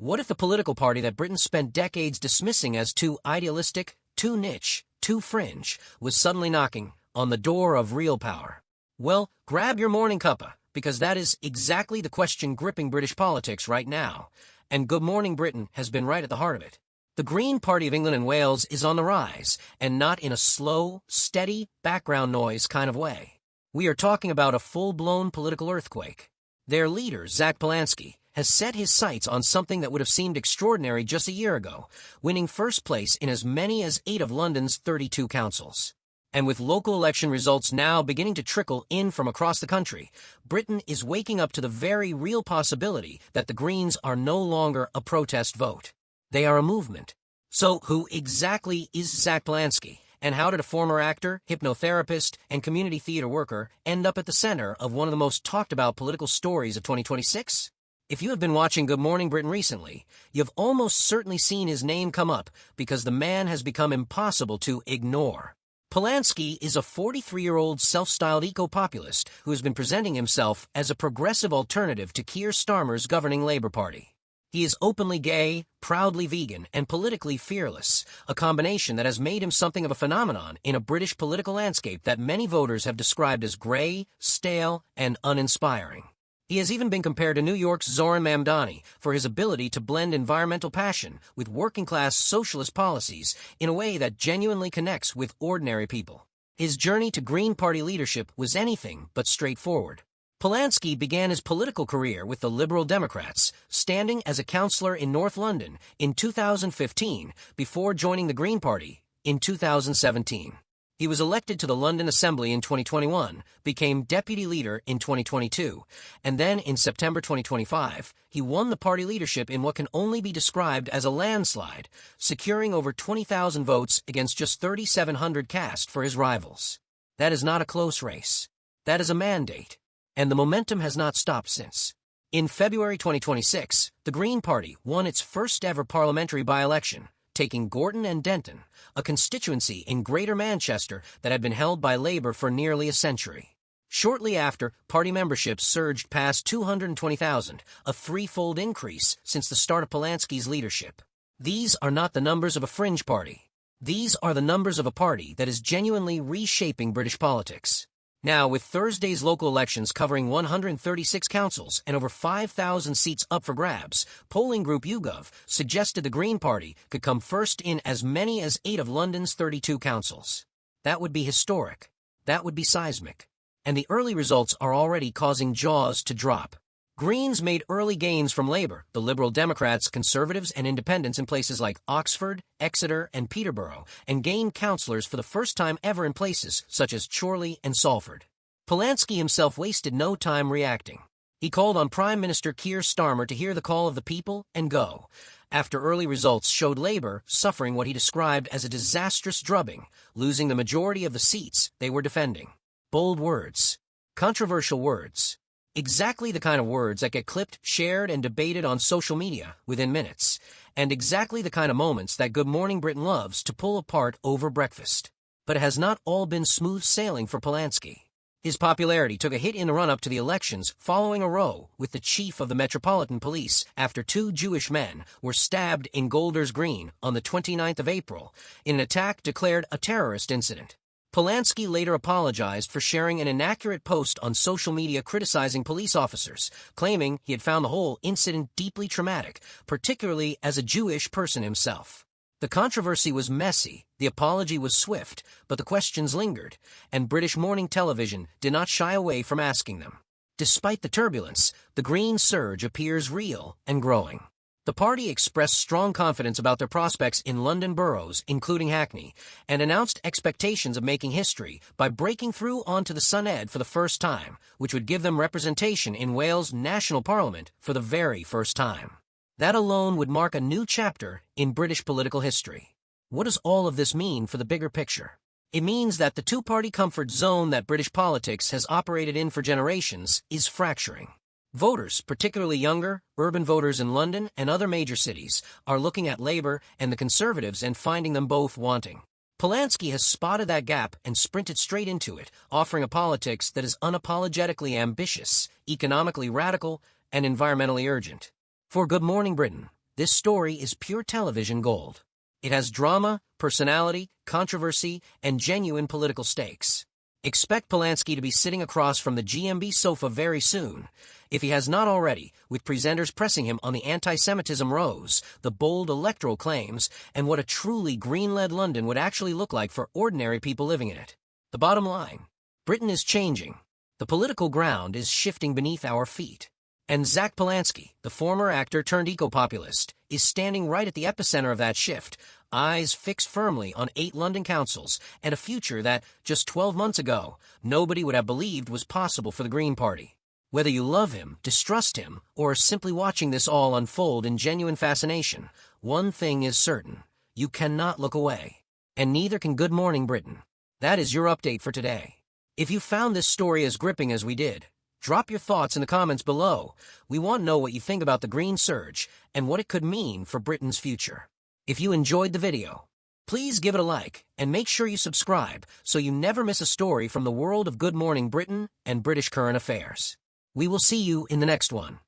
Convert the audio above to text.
What if the political party that Britain spent decades dismissing as too idealistic, too niche, too fringe, was suddenly knocking on the door of real power? Well, grab your morning cuppa, because that is exactly the question gripping British politics right now. And Good Morning Britain has been right at the heart of it. The Green Party of England and Wales is on the rise, and not in a slow, steady, background noise kind of way. We are talking about a full-blown political earthquake. Their leader, Zack, has set his sights on something that would have seemed extraordinary just a year ago, winning first place in as many as 8 of London's 32 councils. And with local election results now beginning to trickle in from across the country, Britain is waking up to the very real possibility that the Greens are no longer a protest vote. They are a movement. So who exactly is Zack, and how did a former actor, hypnotherapist, and community theater worker end up at the center of one of the most talked-about political stories of 2026? If you have been watching Good Morning Britain recently, you've almost certainly seen his name come up because the man has become impossible to ignore. Polanski is a 43-year-old self-styled eco-populist who has been presenting himself as a progressive alternative to Keir Starmer's governing Labour Party. He is openly gay, proudly vegan, and politically fearless, a combination that has made him something of a phenomenon in a British political landscape that many voters have described as grey, stale, and uninspiring. He has even been compared to New York's Zoran Mamdani for his ability to blend environmental passion with working-class socialist policies in a way that genuinely connects with ordinary people. His journey to Green Party leadership was anything but straightforward. Polanski began his political career with the Liberal Democrats, standing as a councillor in North London in 2015 before joining the Green Party in 2017. He was elected to the London Assembly in 2021, became deputy leader in 2022, and then in September 2025, he won the party leadership in what can only be described as a landslide, securing over 20,000 votes against just 3,700 cast for his rivals. That is not a close race. That is a mandate. And the momentum has not stopped since. In February 2026, the Green Party won its first-ever parliamentary by-election, taking Gorton and Denton, a constituency in Greater Manchester that had been held by Labour for nearly a century. Shortly after, party membership surged past 220,000, a threefold increase since the start of Polanski's leadership. These are not the numbers of a fringe party. These are the numbers of a party that is genuinely reshaping British politics. Now, with Thursday's local elections covering 136 councils and over 5,000 seats up for grabs, polling group YouGov suggested the Green Party could come first in as many as 8 of London's 32 councils. That would be historic. That would be seismic. And the early results are already causing jaws to drop. Greens made early gains from Labour, the Liberal Democrats, Conservatives, and Independents in places like Oxford, Exeter, and Peterborough, and gained councillors for the first time ever in places such as Chorley and Salford. Polanski himself wasted no time reacting. He called on Prime Minister Keir Starmer to hear the call of the people and go, after early results showed Labour suffering what he described as a disastrous drubbing, losing the majority of the seats they were defending. Bold words. Controversial words. Exactly the kind of words that get clipped, shared, and debated on social media within minutes, and exactly the kind of moments that Good Morning Britain loves to pull apart over breakfast. But it has not all been smooth sailing for Polanski. His popularity took a hit in the run-up to the elections following a row with the chief of the Metropolitan Police after 2 Jewish men were stabbed in Golders Green on the 29th of April in an attack declared a terrorist incident. Polanski later apologized for sharing an inaccurate post on social media criticizing police officers, claiming he had found the whole incident deeply traumatic, particularly as a Jewish person himself. The controversy was messy, the apology was swift, but the questions lingered, and British morning television did not shy away from asking them. Despite the turbulence, the green surge appears real and growing. The party expressed strong confidence about their prospects in London boroughs, including Hackney, and announced expectations of making history by breaking through onto the Suned for the first time, which would give them representation in Wales' national parliament for the very first time. That alone would mark a new chapter in British political history. What does all of this mean for the bigger picture? It means that the two-party comfort zone that British politics has operated in for generations is fracturing. Voters, particularly younger, urban voters in London and other major cities, are looking at Labour and the Conservatives and finding them both wanting. Polanski has spotted that gap and sprinted straight into it, offering a politics that is unapologetically ambitious, economically radical, and environmentally urgent. For Good Morning Britain, This story is pure television gold. It has drama, personality, controversy, and genuine political stakes. Expect Polanski to be sitting across from the GMB sofa very soon, if he has not already, with presenters pressing him on the anti-Semitism rose, the bold electoral claims, and what a truly green-led London would actually look like for ordinary people living in it. The bottom line: Britain is changing. The political ground is shifting beneath our feet. And Zack Polanski, the former actor turned eco-populist, is standing right at the epicenter of that shift, eyes fixed firmly on 8 London councils and a future that, just 12 months ago, nobody would have believed was possible for the Green Party. Whether you love him, distrust him, or are simply watching this all unfold in genuine fascination, one thing is certain: you cannot look away. And neither can Good Morning Britain. That is your update for today. If you found this story as gripping as we did, drop your thoughts in the comments below. We want to know what you think about the green surge and what it could mean for Britain's future. If you enjoyed the video, please give it a like and make sure you subscribe so you never miss a story from the world of Good Morning Britain and British current affairs. We will see you in the next one.